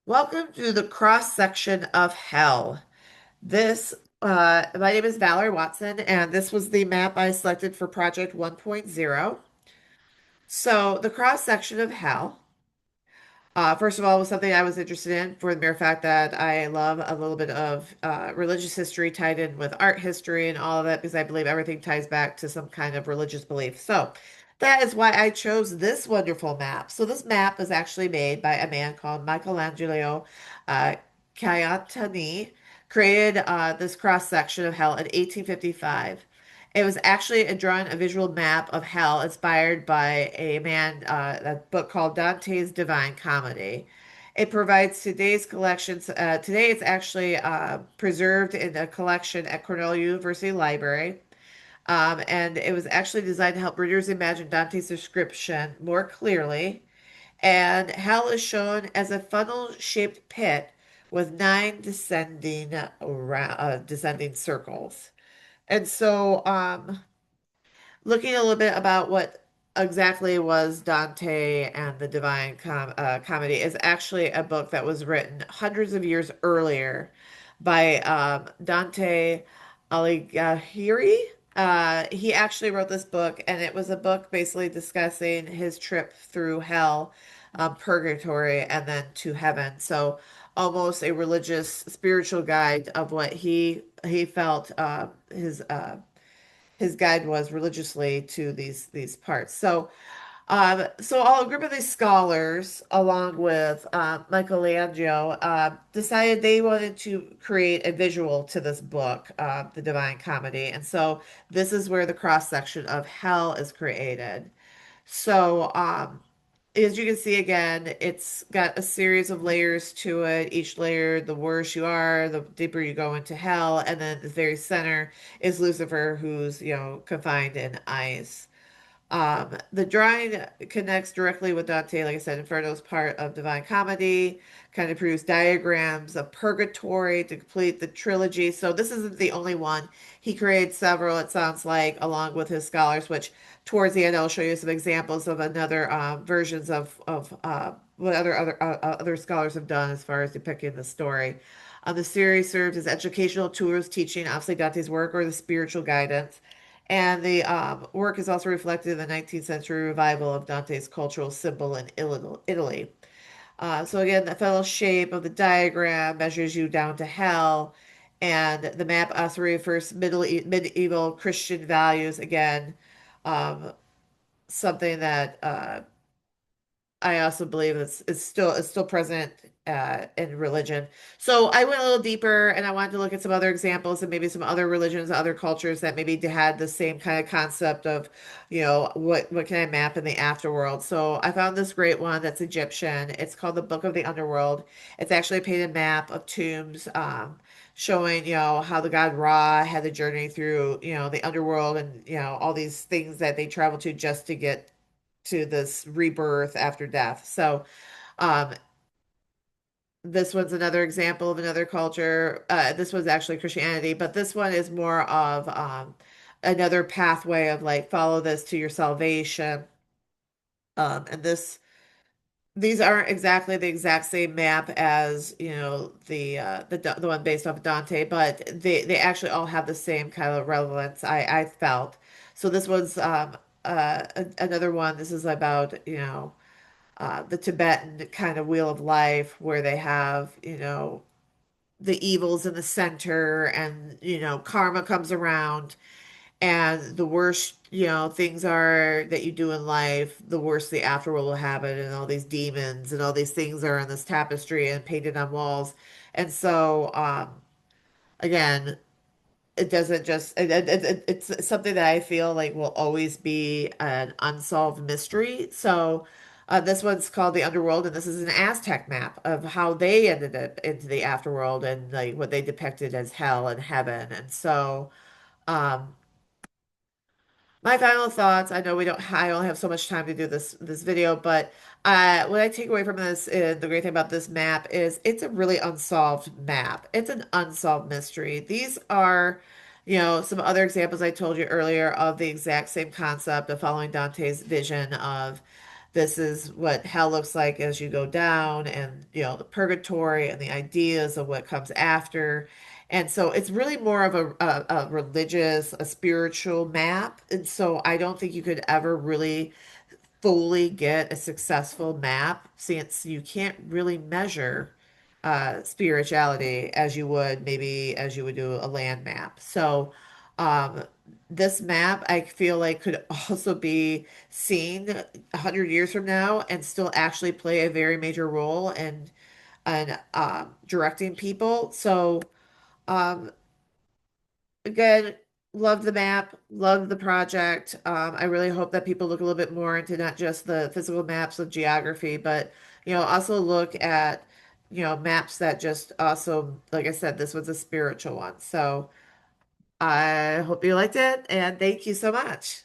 Welcome to the cross section of hell. This, my name is Valerie Watson, and this was the map I selected for Project 1.0. So, the cross section of hell, first of all, was something I was interested in for the mere fact that I love a little bit of religious history tied in with art history and all of it because I believe everything ties back to some kind of religious belief. So that is why I chose this wonderful map. So this map was actually made by a man called Michelangelo uh, Caetani, created this cross section of hell in 1855. It was actually a visual map of hell inspired by a book called Dante's Divine Comedy. It provides today's collections. Today, it's actually preserved in a collection at Cornell University Library. And it was actually designed to help readers imagine Dante's description more clearly. And hell is shown as a funnel-shaped pit with nine descending circles. And so, looking a little bit about what exactly was Dante and the Comedy is actually a book that was written hundreds of years earlier by Dante Alighieri. He actually wrote this book, and it was a book basically discussing his trip through hell, purgatory, and then to heaven. So almost a religious, spiritual guide of what he felt his guide was religiously to these parts. So a group of these scholars, along with Michelangelo, decided they wanted to create a visual to this book, The Divine Comedy, and so this is where the cross section of hell is created. So, as you can see again, it's got a series of layers to it. Each layer, the worse you are, the deeper you go into hell. And then the very center is Lucifer, who's, confined in ice. The drawing connects directly with Dante, like I said, Inferno's part of Divine Comedy, kind of proves diagrams of purgatory to complete the trilogy. So this isn't the only one. He created several, it sounds like, along with his scholars, which towards the end I'll show you some examples of another versions of what other scholars have done as far as depicting the story. The series served as educational tools teaching obviously Dante's work or the spiritual guidance. And the work is also reflected in the 19th century revival of Dante's cultural symbol in Italy. So again, the fellow shape of the diagram measures you down to hell, and the map also refers to medieval Christian values. Again, um, something that I also believe is still present in religion. So I went a little deeper and I wanted to look at some other examples and maybe some other religions, other cultures that maybe had the same kind of concept of, what can I map in the afterworld. So I found this great one that's Egyptian. It's called the Book of the Underworld. It's actually a painted map of tombs, showing, how the god Ra had the journey through, the underworld and, all these things that they travel to just to get to this rebirth after death. So, um, this one's another example of another culture. This was actually Christianity, but this one is more of another pathway of like follow this to your salvation. And these aren't exactly the exact same map as the one based off of Dante, but they actually all have the same kind of relevance. I felt so. This one's another one. This is about the Tibetan kind of wheel of life where they have, the evils in the center and, karma comes around and the worse, things are that you do in life, the worse the afterworld will have it. And all these demons and all these things are in this tapestry and painted on walls. And so, again, it doesn't just it's something that I feel like will always be an unsolved mystery. So this one's called the Underworld, and this is an Aztec map of how they ended up into the afterworld and like what they depicted as hell and heaven. And so um, my final thoughts. I know I only have so much time to do this video, but what I take away from this, the great thing about this map is it's a really unsolved map. It's an unsolved mystery. These are, some other examples I told you earlier of the exact same concept of following Dante's vision of this is what hell looks like as you go down, and the purgatory and the ideas of what comes after. And so it's really more of a religious, a spiritual map. And so I don't think you could ever really fully get a successful map since you can't really measure spirituality as you would maybe as you would do a land map. So um, this map I feel like could also be seen 100 years from now and still actually play a very major role in directing people. So um, again, love the map, love the project. I really hope that people look a little bit more into not just the physical maps of geography, but also look at maps that just also, like I said, this was a spiritual one. So I hope you liked it, and thank you so much.